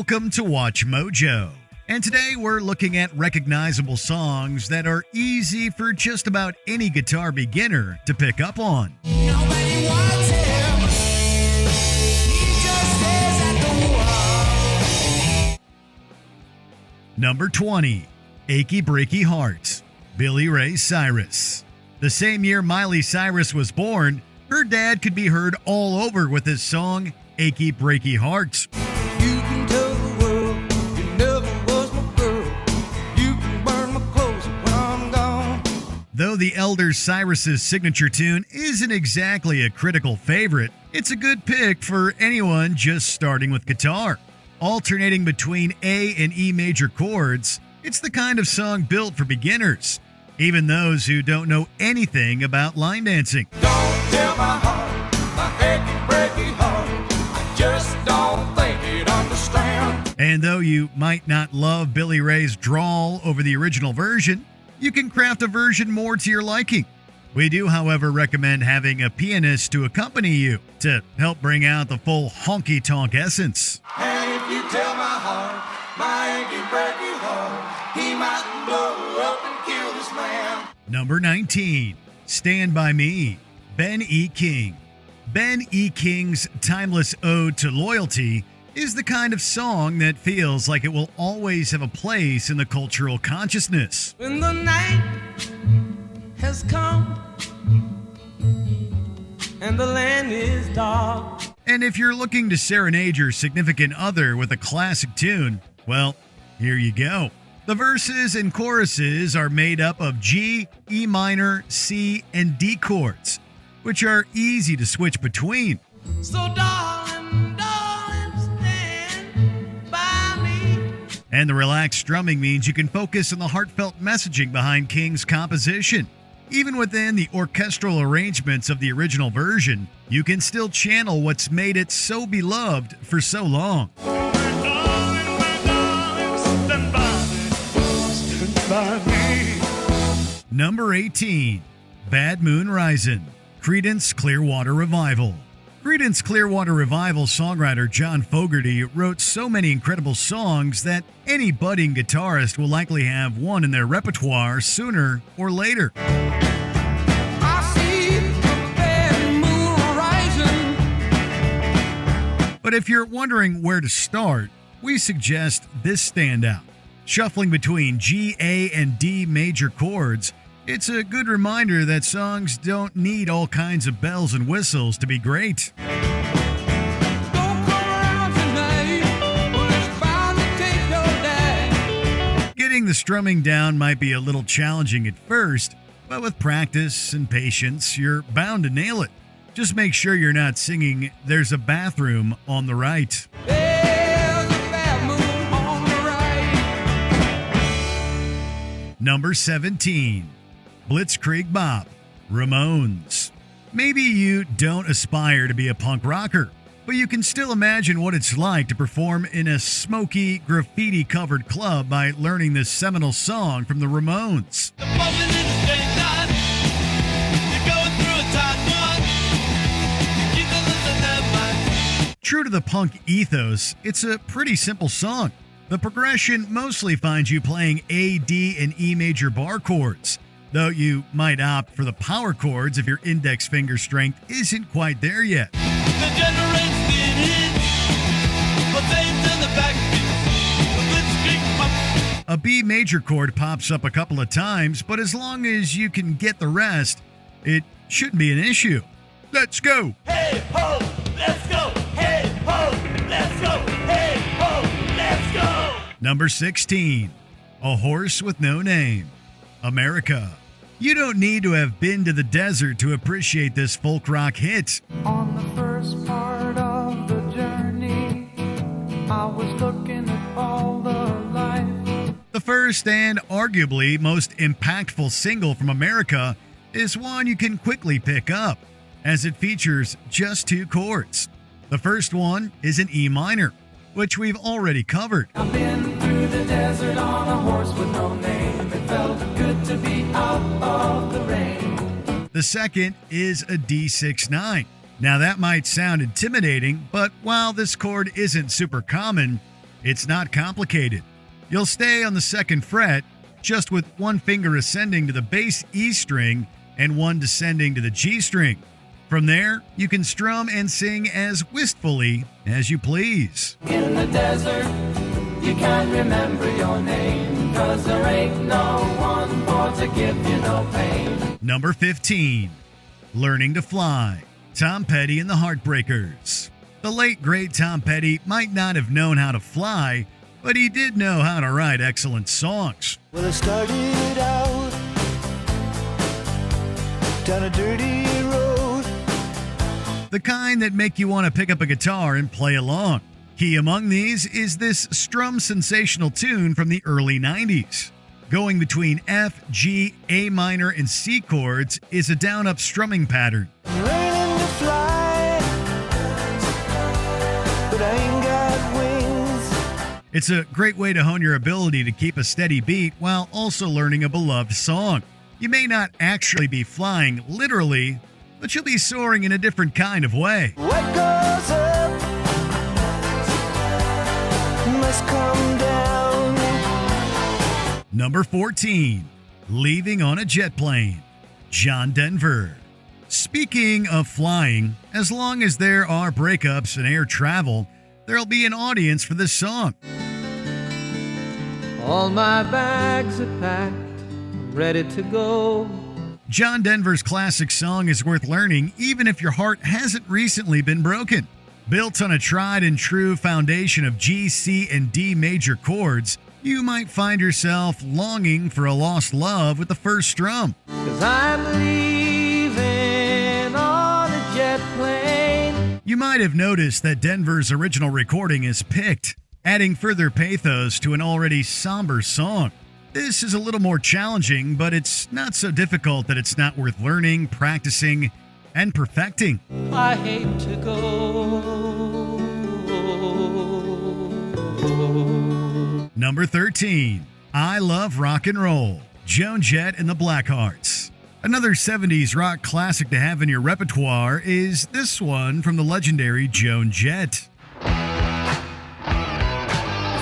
Welcome to WatchMojo. And today we're looking at recognizable songs that are easy for just about any guitar beginner to pick up on. Nobody wants him. He just stares at the wall. Number 20, Achy Breaky Heart, Billy Ray Cyrus. The same year Miley Cyrus was born, her dad could be heard all over with his song, Achy Breaky Heart. You can tell the world you never was my girl. You can burn my clothes when I'm gone. Though the elder Cyrus's signature tune isn't exactly a critical favorite, it's a good pick for anyone just starting with guitar. Alternating between A and E major chords, it's the kind of song built for beginners, even those who don't know anything about line dancing. Don't tell my heart, my achy breaky heart. I just don't think it understand. And though you might not love Billy Ray's drawl over the original version, you can craft a version more to your liking. We do, however, recommend having a pianist to accompany you to help bring out the full honky-tonk essence. And if you tell my heart, my achy breaky heart, he might blow up and kill this man. Number 19, Stand By Me, Ben E. King. Ben E. King's timeless ode to loyalty is the kind of song that feels like it will always have a place in the cultural consciousness. When the night has come and the land is dark. And if you're looking to serenade your significant other with a classic tune, well, here you go. The verses and choruses are made up of G, E minor, C, and D chords, which are easy to switch between. So darling, stand by me. And the relaxed strumming means you can focus on the heartfelt messaging behind King's composition. Even within the orchestral arrangements of the original version, you can still channel what's made it so beloved for so long. Number 18, Bad Moon Risin', Creedence Clearwater Revival. Creedence Clearwater Revival songwriter John Fogerty wrote so many incredible songs that any budding guitarist will likely have one in their repertoire sooner or later. I see the bad moon rising. But if you're wondering where to start, we suggest this standout. Shuffling between G, A, and D major chords, it's a good reminder that songs don't need all kinds of bells and whistles to be great. Don't come around tonight, well, it's bound to take your day. Getting the strumming down might be a little challenging at first, but with practice and patience, you're bound to nail it. Just make sure you're not singing "There's a Bathroom on the Right." There's a bad moon on the right. Number 17, Blitzkrieg Bop, Ramones. Maybe you don't aspire to be a punk rocker, but you can still imagine what it's like to perform in a smoky, graffiti-covered club by learning this seminal song from the Ramones. The bumping in the straight line. You're going through a tight one. You can listen that much. True to the punk ethos, it's a pretty simple song. The progression mostly finds you playing A, D, and E major bar chords, though you might opt for the power chords if your index finger strength isn't quite there yet. The generates the hits. But they turn the back the blitzkrieg pop. A B major chord pops up a couple of times, but as long as you can get the rest, it shouldn't be an issue. Let's go! Hey ho, let's go. Hey ho, let's go. Hey ho, let's go. Number 16, A Horse with No Name, America. You don't need to have been to the desert to appreciate this folk rock hit. On the first part of the journey, I was looking at all the life. The first and arguably most impactful single from America is one you can quickly pick up, as it features just two chords. The first one is an E minor, which we've already covered. I've been through the desert on a horse with no name. It felt good to be out of the rain. The second is a D6-9. Now that might sound intimidating, but while this chord isn't super common, It's not complicated. You'll stay on the second fret, just with one finger ascending to the bass E string and one descending to the G string. From there, you can strum and sing as wistfully as you please. In the desert, you can't remember your name, 'cause there ain't no one for to give you no pain. Number 15, Learning to Fly, Tom Petty and the Heartbreakers. The late great Tom Petty might not have known how to fly, but he did know how to write excellent songs. Well, I started out down a dirty road. The kind that make you want to pick up a guitar and play along. Key among these is this strum sensational tune from the early 90s. Going between F, G, A minor, and C chords is a down-up strumming pattern. Learning to fly, but I ain't got wings. It's a great way to hone your ability to keep a steady beat while also learning a beloved song. You may not actually be flying literally, but you'll be soaring in a different kind of way. What goes up must come down. Number 14, Leaving on a Jet Plane, John Denver. Speaking of flying, as long as there are breakups and air travel, there'll be an audience for this song. All my bags are packed, ready to go. John Denver's classic song is worth learning even if your heart hasn't recently been broken. Built on a tried and true foundation of G, C, and D major chords, you might find yourself longing for a lost love with the first strum. 'Cause I'm leaving on a jet plane. You might have noticed that Denver's original recording is picked, adding further pathos to an already somber song. This is a little more challenging, but it's not so difficult that it's not worth learning, practicing, and perfecting. I hate to go. Number 13, I Love Rock and Roll, Joan Jett and the Blackhearts. Another 70s rock classic to have in your repertoire is this one from the legendary Joan Jett. I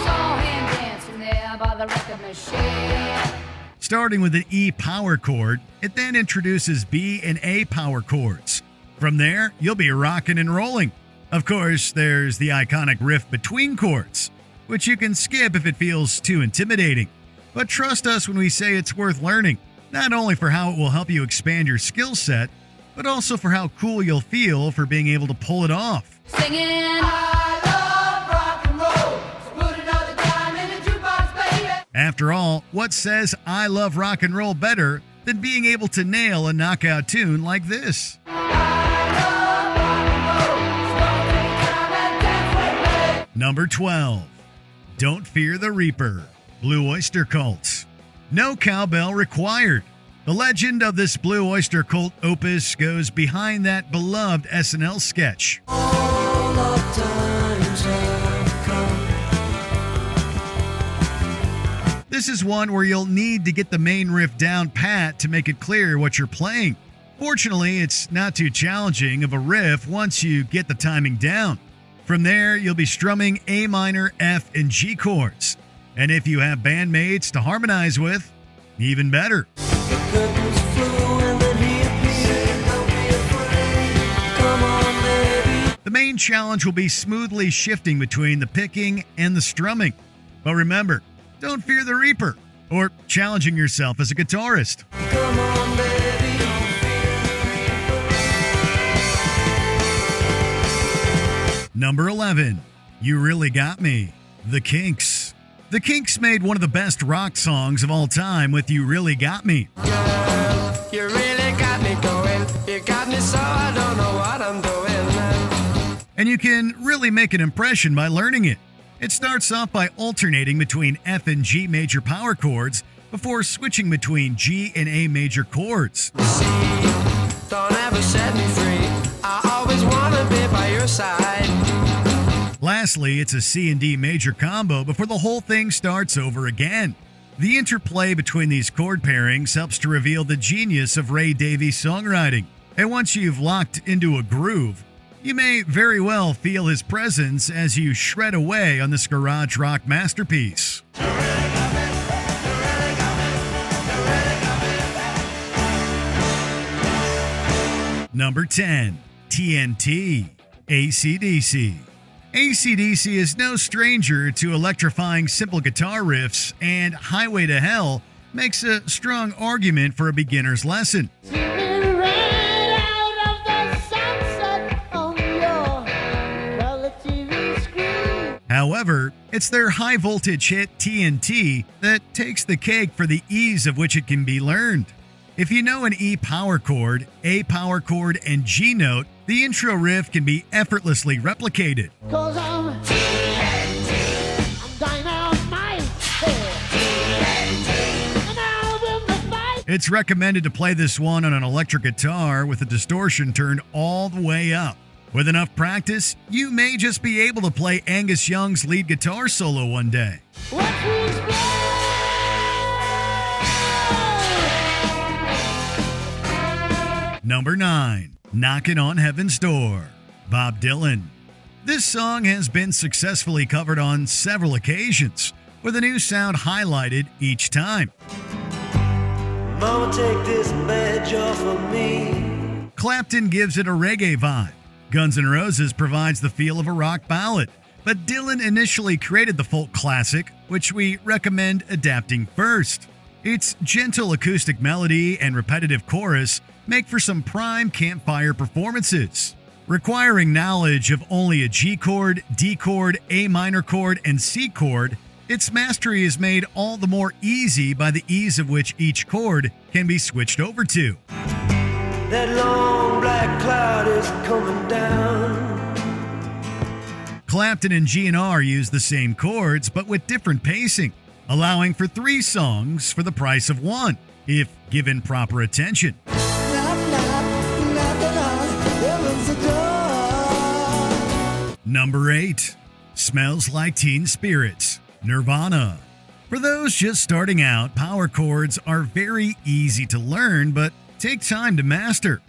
saw him dancing there by the record machine. Starting with an E power chord, it then introduces B and A power chords. From there, you'll be rocking and rolling. Of course, there's the iconic riff between chords, which you can skip if it feels too intimidating. But trust us when we say it's worth learning, not only for how it will help you expand your skill set, but also for how cool you'll feel for being able to pull it off. Singing, I love rock and roll, so put another dime in the jukebox, baby. After all, what says I love rock and roll better than being able to nail a knockout tune like this? Number 12, Don't Fear the Reaper, Blue Oyster Cult. No cowbell required. The legend of this Blue Oyster Cult opus goes behind that beloved SNL sketch. All the times have come. This is one where you'll need to get the main riff down pat to make it clear what you're playing. Fortunately, it's not too challenging of a riff once you get the timing down. From there, you'll be strumming A minor, F, and G chords. And if you have bandmates to harmonize with, even better. The curtains flew and then he appeared. Don't be afraid. Come on, baby. The main challenge will be smoothly shifting between the picking and the strumming. But remember, don't fear the Reaper, or challenging yourself as a guitarist. Come on, baby. Number 11, You Really Got Me, The Kinks. The Kinks made one of the best rock songs of all time with You Really Got Me. Girl, you really got me going. You got me so I don't know what I'm doing. And you can really make an impression by learning it. It starts off by alternating between F and G major power chords before switching between G and A major chords. See, don't ever set me free. I always want to be by your side. Lastly, it's a C and D major combo before the whole thing starts over again. The interplay between these chord pairings helps to reveal the genius of Ray Davies' songwriting. And once you've locked into a groove, You may very well feel his presence as you shred away on this garage rock masterpiece. Number 10, TNT, ACDC. ACDC is no stranger to electrifying simple guitar riffs, and Highway to Hell makes a strong argument for a beginner's lesson. However, it's their high-voltage hit TNT that takes the cake for the ease of which it can be learned. If you know an E power chord, A power chord, and G note, the intro riff can be effortlessly replicated. Cause I'm TNT. I'm dynamite. An album to fight. It's recommended to play this one on an electric guitar with the distortion turned all the way up. With enough practice, you may just be able to play Angus Young's lead guitar solo one day. Watch me explode. Number 9, Knockin' on Heaven's Door, Bob Dylan. This song has been successfully covered on several occasions, with a new sound highlighted each time. Mama, take this badge off of me. Clapton gives it a reggae vibe. Guns N' Roses provides the feel of a rock ballad, but Dylan initially created the folk classic, which we recommend adapting first. Its gentle acoustic melody and repetitive chorus make for some prime campfire performances. Requiring knowledge of only a G chord, D chord, A minor chord, and C chord, its mastery is made all the more easy by the ease of which each chord can be switched over to. That long black cloud is coming down. Clapton and GNR use the same chords but with different pacing, allowing for 3 songs for the price of 1, if given proper attention. Number 8, Smells Like Teen Spirit, Nirvana. For those just starting out, power chords are very easy to learn but take time to master.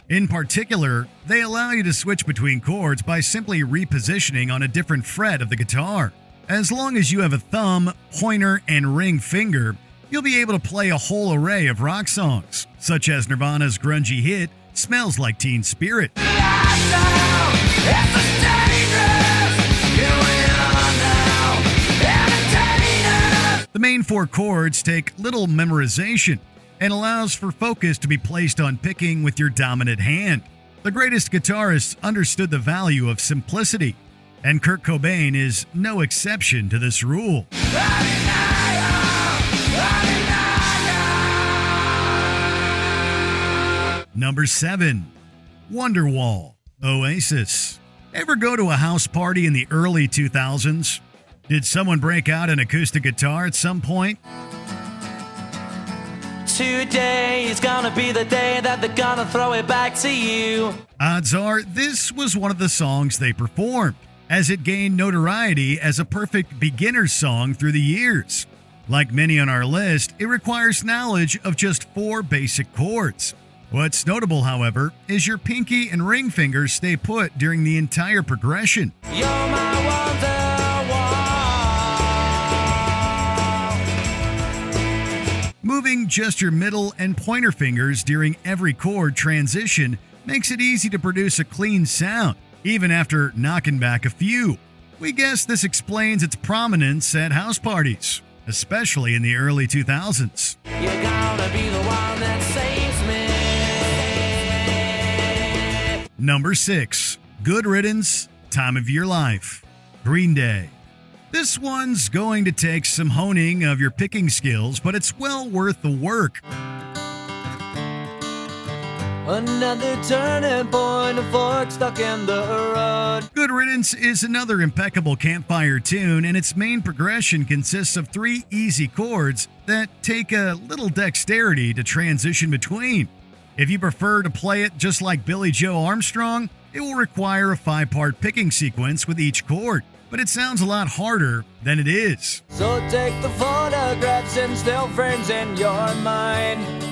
In particular, they allow you to switch between chords by simply repositioning on a different fret of the guitar. As long as you have a thumb, pointer, and ring finger, you'll be able to play a whole array of rock songs, such as Nirvana's grungy hit, Smells Like Teen Spirit. The main 4 chords take little memorization and allows for focus to be placed on picking with your dominant hand. The greatest guitarists understood the value of simplicity, and Kurt Cobain is no exception to this rule. Number 7, Wonderwall, Oasis. Ever go to a house party in the early 2000s? Did someone break out an acoustic guitar at some point? Today is gonna be the day that they're gonna throw it back to you. Odds are this was one of the songs they performed, as it gained notoriety as a perfect beginner's song through the years. Like many on our list, it requires knowledge of just 4 basic chords. What's notable, however, is your pinky and ring fingers stay put during the entire progression. You're my Wonderwall. Moving just your middle and pointer fingers during every chord transition makes it easy to produce a clean sound, even after knocking back a few. We guess this explains its prominence at house parties, especially in the early 2000s. You're gonna be the one that saves me. Number 6, Good Riddance, Time of Your Life, Green Day. This one's going to take some honing of your picking skills, but it's well worth the work. Another turning point, a fork stuck in the road. Good Riddance is another impeccable campfire tune, and its main progression consists of 3 easy chords that take a little dexterity to transition between. If you prefer to play it just like Billy Joe Armstrong, it will require a 5-part picking sequence with each chord. but it sounds a lot harder than it is. So take the photographs and still frames in your mind.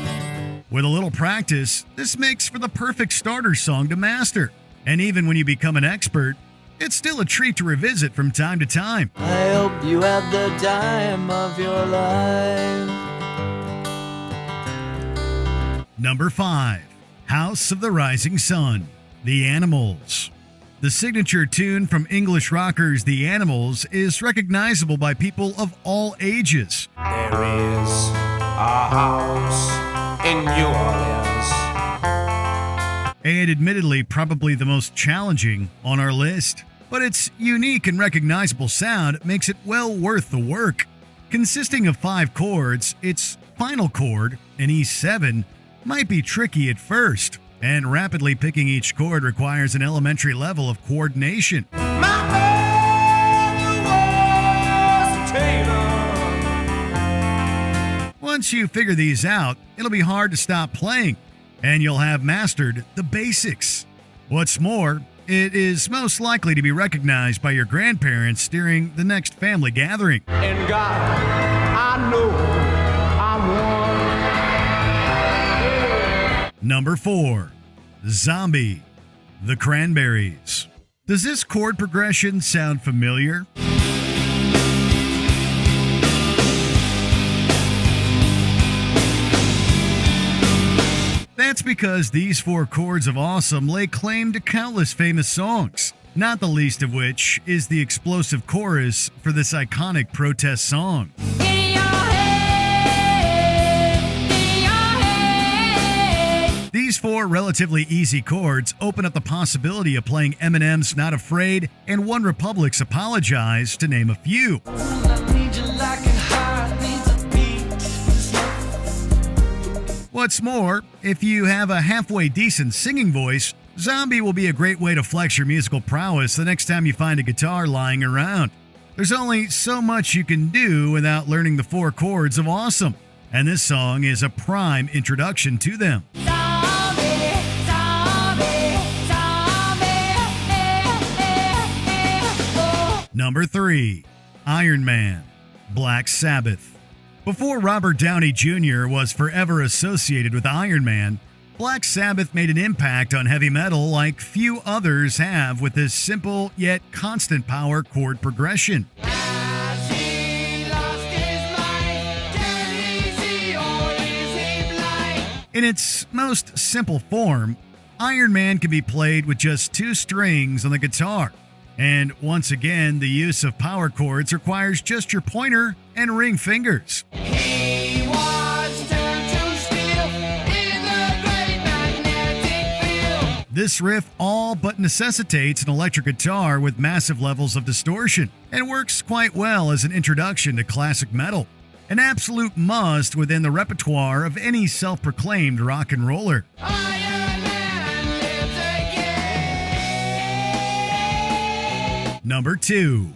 With a little practice, this makes for the perfect starter song to master. And even when you become an expert, it's still a treat to revisit from time to time. I hope you had the time of your life. Number 5. House of the Rising Sun, The Animals. The signature tune from English rockers The Animals is recognizable by people of all ages. There is a house in New Orleans. And admittedly probably the most challenging on our list. But its unique and recognizable sound makes it well worth the work. Consisting of 5 chords, its final chord, an E7, might be tricky at first, and rapidly picking each chord requires an elementary level of coordination. My father was a tailor. Once you figure these out, it'll be hard to stop playing, and you'll have mastered the basics. What's more, it is most likely to be recognized by your grandparents during the next family gathering. And God, I know I won. Number 4. Zombie, The Cranberries. Does this chord progression sound familiar? That's because these 4 chords of awesome lay claim to countless famous songs, not the least of which is the explosive chorus for this iconic protest song. These 4 relatively easy chords open up the possibility of playing Eminem's Not Afraid and One Republic's Apologize, to name a few. What's more, if you have a halfway decent singing voice, Zombie will be a great way to flex your musical prowess the next time you find a guitar lying around. There's only so much you can do without learning the 4 chords of awesome, and this song is a prime introduction to them. Number 3. Iron Man, Black Sabbath. Before Robert Downey Jr. was forever associated with Iron Man, Black Sabbath made an impact on heavy metal like few others have with this simple yet constant power chord progression. In its most simple form, Iron Man can be played with just 2 strings on the guitar. And once again, the use of power chords requires just your pointer and ring fingers. He was turned to steel in the great magnetic field. This riff all but necessitates an electric guitar with massive levels of distortion, and works quite well as an introduction to classic metal. An absolute must within the repertoire of any self-proclaimed rock and roller. Iron Man lives again. Number 2.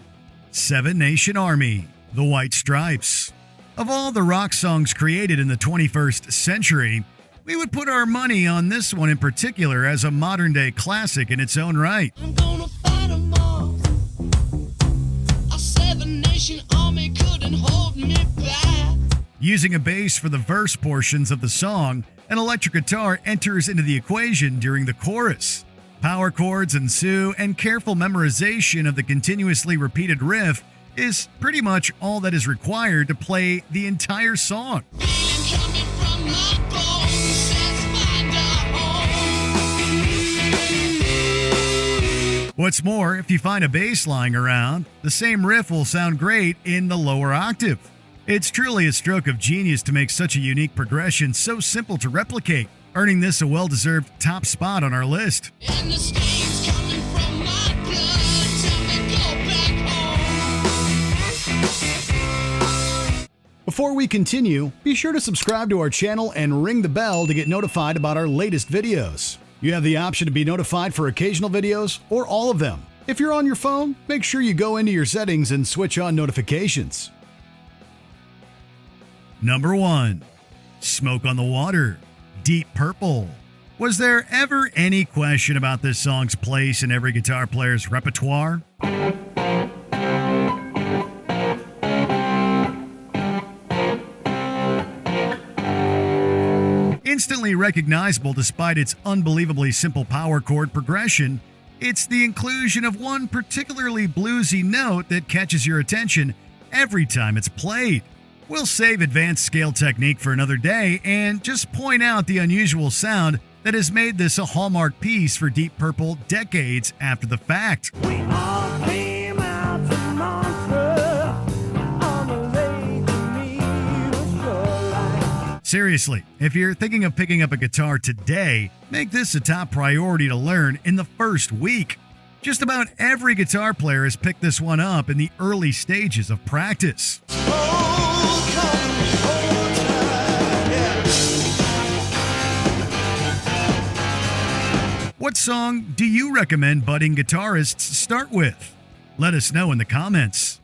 Seven Nation Army, The White Stripes. Of all the rock songs created in the 21st century, we would put our money on this one in particular as a modern-day classic in its own right. I'm gonna fight 'em all. A seven nation army couldn't hold me back. Using a bass for the verse portions of the song, an electric guitar enters into the equation during the chorus. Power chords ensue, and careful memorization of the continuously repeated riff is pretty much all that is required to play the entire song. Feeling coming from my bones says find a home. What's more, if you find a bass lying around, the same riff will sound great in the lower octave. It's truly a stroke of genius to make such a unique progression so simple to replicate, earning this a well-deserved top spot on our list. And the stains coming from my blood tell me go back home. Before we continue, be sure to subscribe to our channel and ring the bell to get notified about our latest videos. You have the option to be notified for occasional videos or all of them. If you're on your phone, make sure you go into your settings and switch on notifications. Number 1. Smoke on the Water, Deep Purple. Was there ever any question about this song's place in every guitar player's repertoire? only recognizable despite its unbelievably simple power chord progression, it's the inclusion of one particularly bluesy note that catches your attention every time it's played. We'll save advanced scale technique for another day and just point out the unusual sound that has made this a hallmark piece for Deep Purple decades after the fact. We all came out to Montreux on the lake Geneva shoreline. Seriously, if you're thinking of picking up a guitar today, make this a top priority to learn in the first week. Just about every guitar player has picked this one up in the early stages of practice. What song do you recommend budding guitarists start with? Let us know in the comments.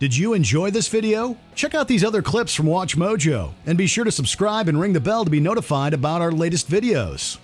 Did you enjoy this video? Check out these other clips from WatchMojo and be sure to subscribe and ring the bell to be notified about our latest videos.